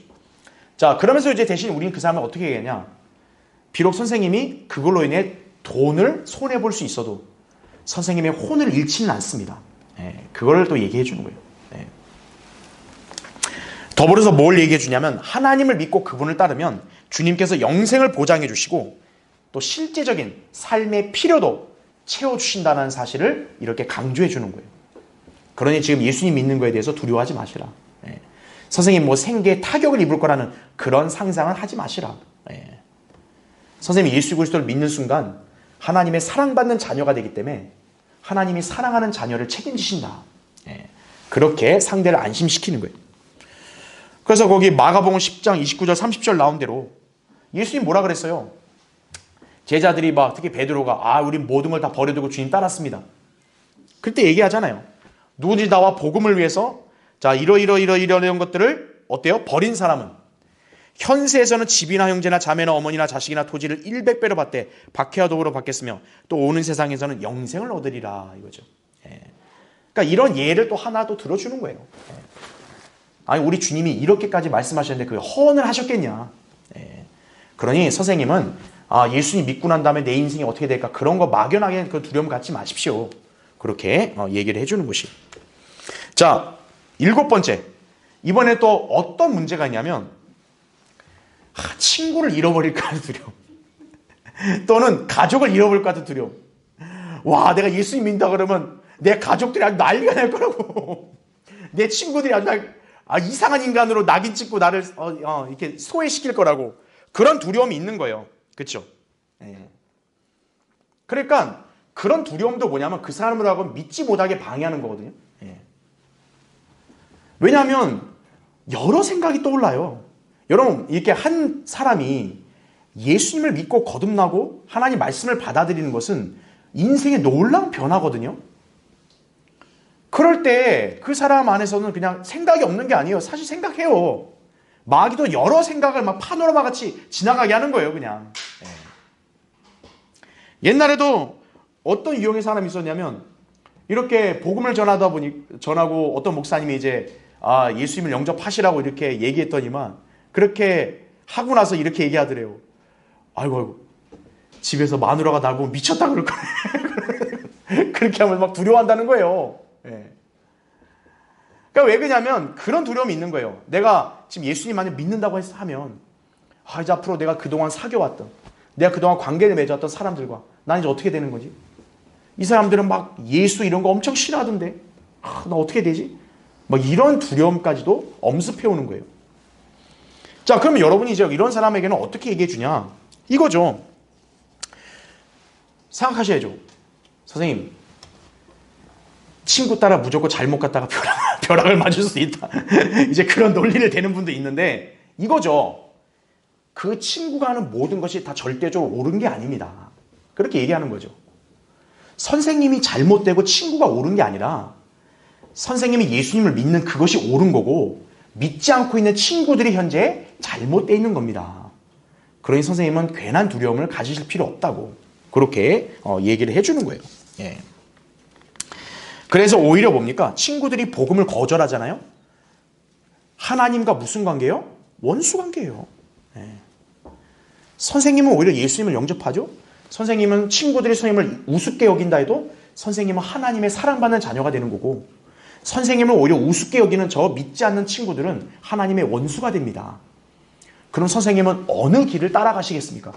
자, 그러면서 이제 대신 우리는 그 사람을 어떻게 얘기하냐? 비록 선생님이 그걸로 인해 돈을 손해 볼 수 있어도 선생님의 혼을 잃지는 않습니다. 예. 그걸 또 얘기해 주는 거예요. 예. 더불어서 뭘 얘기해 주냐면, 하나님을 믿고 그분을 따르면 주님께서 영생을 보장해 주시고 또 실제적인 삶의 필요도 채워주신다는 사실을 이렇게 강조해 주는 거예요. 그러니 지금 예수님 믿는 거에 대해서 두려워하지 마시라. 예. 선생님 뭐 생계에 타격을 입을 거라는 그런 상상은 하지 마시라. 예. 선생님이 예수 그리스도를 믿는 순간 하나님의 사랑받는 자녀가 되기 때문에 하나님이 사랑하는 자녀를 책임지신다. 예. 그렇게 상대를 안심시키는 거예요. 그래서 거기 마가복음 10장 29절 30절 나온 대로 예수님 뭐라 그랬어요? 제자들이 막 특히 베드로가 우리 모든 걸 다 버려두고 주님 따랐습니다. 그때 얘기하잖아요. 누구든지 나와 복음을 위해서 자 이런 것들을 어때요? 버린 사람은 현세에서는 집이나 형제나 자매나 어머니나 자식이나 토지를 100배로 받되 박해와 도구로 받겠으며 또 오는 세상에서는 영생을 얻으리라 이거죠. 예. 그러니까 이런 예를 또 하나 또 들어주는 거예요. 예. 아니 우리 주님이 이렇게까지 말씀하셨는데 그 허언을 하셨겠냐. 예. 그러니 선생님은 예수님 믿고 난 다음에 내 인생이 어떻게 될까 그런 거 막연하게 그 두려움 갖지 마십시오. 그렇게 얘기를 해주는 것이. 자, 7번째. 이번에 또 어떤 문제가 있냐면 친구를 잃어버릴까 하는 두려움. 또는 가족을 잃어버릴까 하는 두려움. 와, 내가 예수님 믿는다 그러면 내 가족들이 아주 난리가 날 거라고. 내 친구들이 아주 이상한 인간으로 낙인 찍고 나를 이렇게 소외시킬 거라고. 그런 두려움이 있는 거예요. 그렇죠? 예. 그러니까 그런 두려움도 뭐냐면 그 사람을 하고 믿지 못하게 방해하는 거거든요. 예. 왜냐하면 여러 생각이 떠올라요. 여러분 이렇게 한 사람이 예수님을 믿고 거듭나고 하나님 말씀을 받아들이는 것은 인생의 놀라운 변화거든요. 그럴 때 그 사람 안에서는 그냥 생각이 없는 게 아니에요. 사실 생각해요. 마귀도 여러 생각을 막 파노라마 같이 지나가게 하는 거예요, 그냥. 예. 옛날에도 어떤 유형의 사람이 있었냐면 이렇게 복음을 전하고 어떤 목사님이 이제 예수님을 영접하시라고 이렇게 얘기했더니만 그렇게 하고 나서 이렇게 얘기하더래요. 아이고 집에서 마누라가 날 보고 미쳤다 그럴 거네. 그렇게 하면 막 두려워한다는 거예요. 예. 그러니까 왜 그러냐면 그런 두려움이 있는 거예요. 내가 지금 예수님 만약 믿는다고 하면 이제 앞으로 내가 그동안 사귀어왔던 내가 그동안 관계를 맺었던 사람들과 난 이제 어떻게 되는 거지? 이 사람들은 막 예수 이런 거 엄청 싫어하던데 나 어떻게 되지? 막 이런 두려움까지도 엄습해오는 거예요. 자, 그러면 여러분이 이제 이런 사람에게는 어떻게 얘기해 주냐? 이거죠. 생각하셔야죠. 선생님, 친구 따라 무조건 잘못 갔다가 벼락을 맞을 수 있다. 이제 그런 논리를 대는 분도 있는데 이거죠. 그 친구가 하는 모든 것이 다 절대적으로 옳은 게 아닙니다. 그렇게 얘기하는 거죠. 선생님이 잘못되고 친구가 옳은 게 아니라 선생님이 예수님을 믿는 그것이 옳은 거고 믿지 않고 있는 친구들이 현재 잘못되어 있는 겁니다. 그러니 선생님은 괜한 두려움을 가지실 필요 없다고 그렇게 얘기를 해주는 거예요. 예. 그래서 오히려 뭡니까? 친구들이 복음을 거절하잖아요. 하나님과 무슨 관계예요? 원수 관계예요. 예. 선생님은 오히려 예수님을 영접하죠. 선생님은 친구들이 선생님을 우습게 여긴다 해도 선생님은 하나님의 사랑받는 자녀가 되는 거고, 선생님을 오히려 우습게 여기는 저 믿지 않는 친구들은 하나님의 원수가 됩니다. 그럼 선생님은 어느 길을 따라가시겠습니까?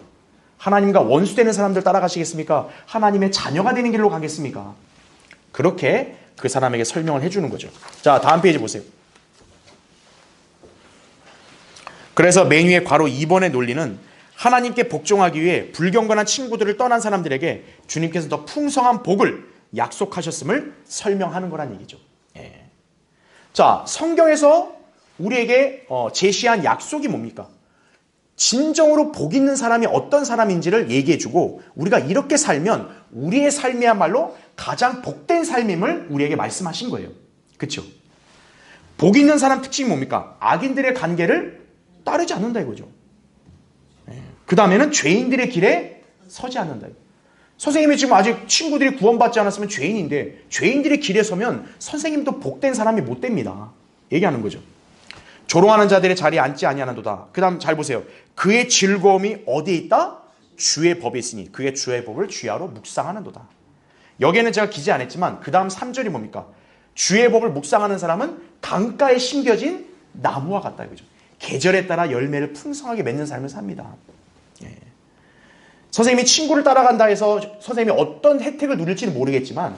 하나님과 원수되는 사람들 따라가시겠습니까? 하나님의 자녀가 되는 길로 가겠습니까? 그렇게 그 사람에게 설명을 해주는 거죠. 자, 다음 페이지 보세요. 그래서 맨 위에 괄호 2번의 논리는 하나님께 복종하기 위해 불경건한 친구들을 떠난 사람들에게 주님께서 더 풍성한 복을 약속하셨음을 설명하는 거란 얘기죠. 예. 자, 성경에서 우리에게 제시한 약속이 뭡니까? 진정으로 복 있는 사람이 어떤 사람인지를 얘기해주고, 우리가 이렇게 살면 우리의 삶이야말로 가장 복된 삶임을 우리에게 말씀하신 거예요. 그렇죠? 복 있는 사람 특징이 뭡니까? 악인들의 관계를 따르지 않는다 이거죠. 그 다음에는 죄인들의 길에 서지 않는다. 선생님이 지금 아직 친구들이 구원받지 않았으면 죄인인데, 죄인들의 길에 서면 선생님도 복된 사람이 못 됩니다. 얘기하는 거죠. 조롱하는 자들의 자리에 앉지 아니하는도다. 그 다음 잘 보세요. 그의 즐거움이 어디에 있다? 주의 법에 있으니 그의 주의 법을 주야로 묵상하는도다. 여기에는 제가 기재 안 했지만 그 다음 3절이 뭡니까? 주의 법을 묵상하는 사람은 강가에 심겨진 나무와 같다 이거죠. 계절에 따라 열매를 풍성하게 맺는 삶을 삽니다. 예. 선생님이 친구를 따라간다 해서 선생님이 어떤 혜택을 누릴지는 모르겠지만,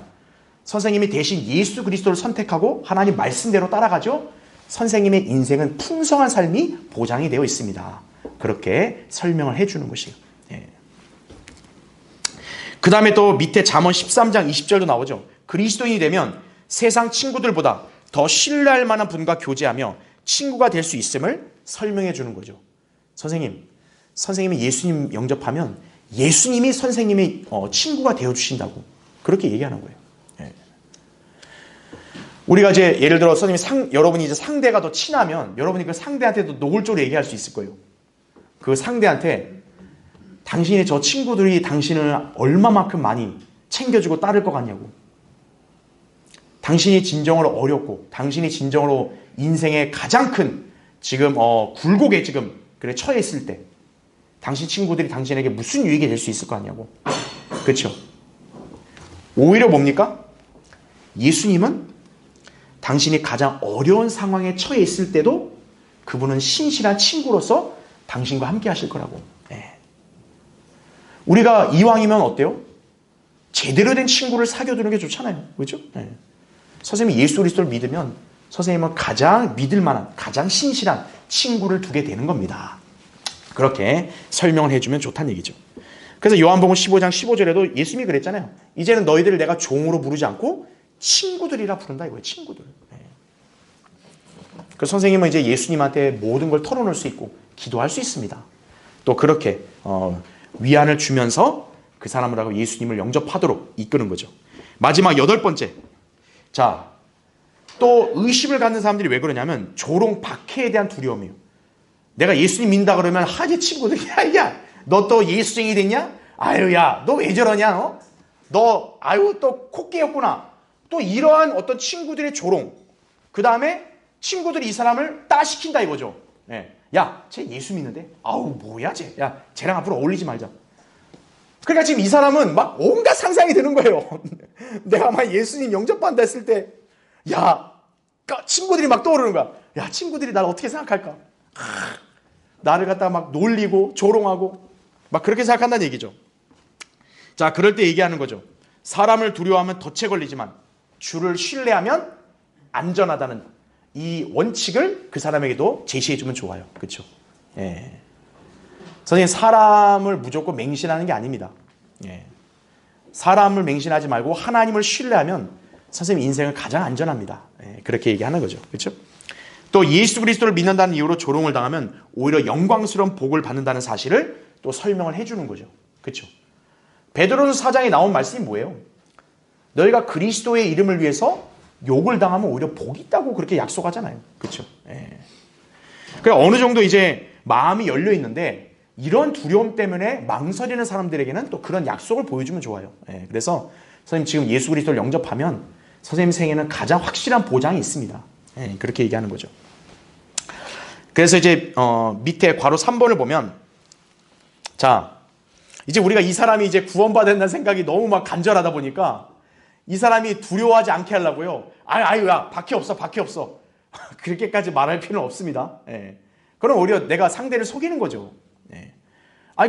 선생님이 대신 예수 그리스도를 선택하고 하나님 말씀대로 따라가죠. 선생님의 인생은 풍성한 삶이 보장이 되어 있습니다. 그렇게 설명을 해주는 것이에요. 예. 그 다음에 또 밑에 잠언 13장 20절도 나오죠. 그리스도인이 되면 세상 친구들보다 더 신뢰할 만한 분과 교제하며 친구가 될 수 있음을 설명해 주는 거죠. 선생님이 예수님 영접하면 예수님이 선생님의 친구가 되어주신다고 그렇게 얘기하는 거예요. 예. 우리가 이제 예를 들어 선생님이 여러분이 이제 상대가 더 친하면 여러분이 그 상대한테도 노골적으로 얘기할 수 있을 거예요. 그 상대한테 당신의 저 친구들이 당신을 얼마만큼 많이 챙겨주고 따를 것 같냐고. 당신이 진정으로 어렵고 당신이 진정으로 인생의 가장 큰 지금 굴곡에 지금 그래 처해 있을 때 당신 친구들이 당신에게 무슨 유익이 될 수 있을 것 같냐고. 그렇죠? 오히려 뭡니까? 예수님은 당신이 가장 어려운 상황에 처해 있을 때도 그분은 신실한 친구로서 당신과 함께 하실 거라고. 네. 우리가 이왕이면 어때요? 제대로 된 친구를 사귀어두는 게 좋잖아요. 그렇죠? 네. 선생님이 예수 그리스도를 믿으면 선생님은 가장 믿을 만한, 가장 신실한 친구를 두게 되는 겁니다. 그렇게 설명을 해주면 좋다는 얘기죠. 그래서 요한복음 15장 15절에도 예수님이 그랬잖아요. 이제는 너희들을 내가 종으로 부르지 않고 친구들이라 부른다 이거예요. 친구들. 네. 그래서 선생님은 이제 예수님한테 모든 걸 털어놓을 수 있고 기도할 수 있습니다. 또 그렇게 위안을 주면서 그 사람을 하고 예수님을 영접하도록 이끄는 거죠. 마지막 8번째. 자, 또 의심을 갖는 사람들이 왜 그러냐면 조롱, 박해에 대한 두려움이에요. 내가 예수님 믿는다 그러면 하지 친구들, 야, 너 또 예수쟁이 됐냐? 아유, 야, 너 왜 저러냐? 너 아유, 또 콧깨였구나. 또 이러한 어떤 친구들의 조롱. 그 다음에 친구들이 이 사람을 따시킨다 이거죠. 네. 야, 쟤 예수 믿는데? 아우, 뭐야, 쟤. 야, 쟤랑 앞으로 어울리지 말자. 그러니까 지금 이 사람은 막 온갖 상상이 드는 거예요. 내가 막 예수님 영접한다 했을 때, 야, 친구들이 막 떠오르는 거야. 야, 친구들이 나를 어떻게 생각할까? 나를 갖다가 막 놀리고 조롱하고 막 그렇게 생각한다는 얘기죠. 자, 그럴 때 얘기하는 거죠. 사람을 두려워하면 덫에 걸리지만 주를 신뢰하면 안전하다는 이 원칙을 그 사람에게도 제시해주면 좋아요. 그렇죠? 예. 선생님, 사람을 무조건 맹신하는 게 아닙니다. 예. 사람을 맹신하지 말고 하나님을 신뢰하면 선생님 인생은 가장 안전합니다. 예. 그렇게 얘기하는 거죠. 그렇죠? 또 예수 그리스도를 믿는다는 이유로 조롱을 당하면 오히려 영광스러운 복을 받는다는 사실을 또 설명을 해주는 거죠. 그렇죠? 베드로서 4장에 나온 말씀이 뭐예요? 너희가 그리스도의 이름을 위해서 욕을 당하면 오히려 복이 있다고 그렇게 약속하잖아요. 그렇죠? 예. 그러니까 어느 정도 이제 마음이 열려 있는데 이런 두려움 때문에 망설이는 사람들에게는 또 그런 약속을 보여주면 좋아요. 예. 그래서 선생님 지금 예수 그리스도를 영접하면 선생님 생에는 가장 확실한 보장이 있습니다. 예. 그렇게 얘기하는 거죠. 그래서 이제 밑에 괄호 3번을 보면, 자, 이제 우리가 이 사람이 이제 구원받았다는 생각이 너무 막 간절하다 보니까 이 사람이 두려워하지 않게 하려고요. 아유, 야, 밖에 없어. 그렇게까지 말할 필요는 없습니다. 예. 그럼 오히려 내가 상대를 속이는 거죠. 예.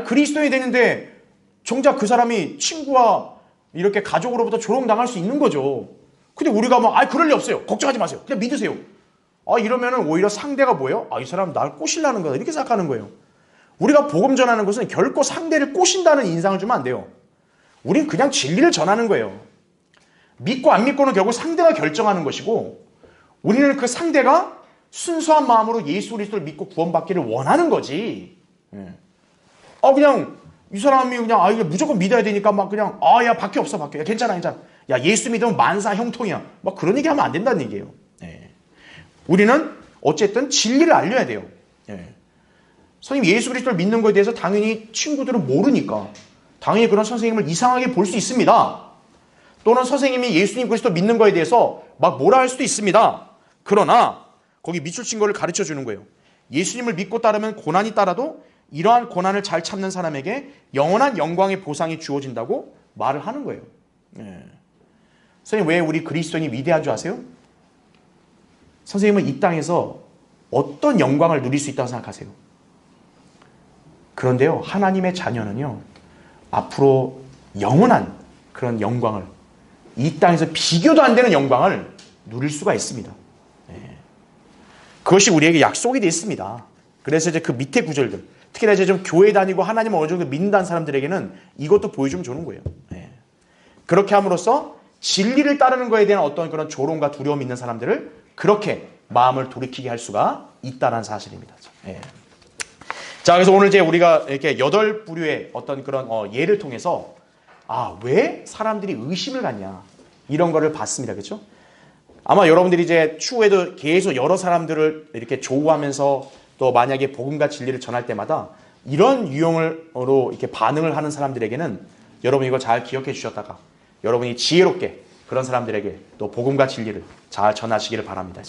그리스도인이 되는데 정작 그 사람이 친구와 이렇게 가족으로부터 조롱당할 수 있는 거죠. 근데 우리가 그럴 리 없어요. 걱정하지 마세요. 그냥 믿으세요. 이러면은 오히려 상대가 뭐예요? 이 사람 날 꼬시려는 거다. 이렇게 생각하는 거예요. 우리가 복음 전하는 것은 결코 상대를 꼬신다는 인상을 주면 안 돼요. 우린 그냥 진리를 전하는 거예요. 믿고 안 믿고는 결국 상대가 결정하는 것이고, 우리는 그 상대가 순수한 마음으로 예수 그리스도를 믿고 구원받기를 원하는 거지. 그냥 이 사람이 그냥 이게 무조건 믿어야 되니까 그냥 야, 밖에 없어. 야, 괜찮아. 야, 예수 믿으면 만사 형통이야. 그런 얘기 하면 안 된다는 얘기예요. 우리는 어쨌든 진리를 알려야 돼요. 선생님 예수 그리스도를 믿는 것에 대해서 당연히 친구들은 모르니까 당연히 그런 선생님을 이상하게 볼 수 있습니다. 또는 선생님이 예수님 그리스도 믿는 것에 대해서 뭐라 할 수도 있습니다. 그러나 거기 밑줄 친 거를 가르쳐 주는 거예요. 예수님을 믿고 따르면 고난이 따라도 이러한 고난을 잘 참는 사람에게 영원한 영광의 보상이 주어진다고 말을 하는 거예요. 선생님 왜 우리 그리스도인이 위대한 줄 아세요? 선생님은 이 땅에서 어떤 영광을 누릴 수 있다고 생각하세요? 그런데요, 하나님의 자녀는요, 앞으로 영원한 그런 영광을, 이 땅에서 비교도 안 되는 영광을 누릴 수가 있습니다. 그것이 우리에게 약속이 되어 있습니다. 그래서 이제 그 밑에 구절들, 특히나 이제 좀 교회 다니고 하나님을 어느 정도 믿는다는 사람들에게는 이것도 보여주면 좋은 거예요. 그렇게 함으로써 진리를 따르는 것에 대한 어떤 그런 조롱과 두려움 있는 사람들을 그렇게 마음을 돌이키게 할 수가 있다는 사실입니다. 자, 그래서 오늘 이제 우리가 이렇게 8부류의 어떤 그런 예를 통해서 왜 사람들이 의심을 갖냐 이런 거를 봤습니다. 그렇죠? 아마 여러분들이 이제 추후에도 계속 여러 사람들을 이렇게 조우하면서 또 만약에 복음과 진리를 전할 때마다 이런 유형으로 이렇게 반응을 하는 사람들에게는 여러분 이거 잘 기억해 주셨다가 여러분이 지혜롭게 그런 사람들에게 또 복음과 진리를 잘 전하시기를 바랍니다.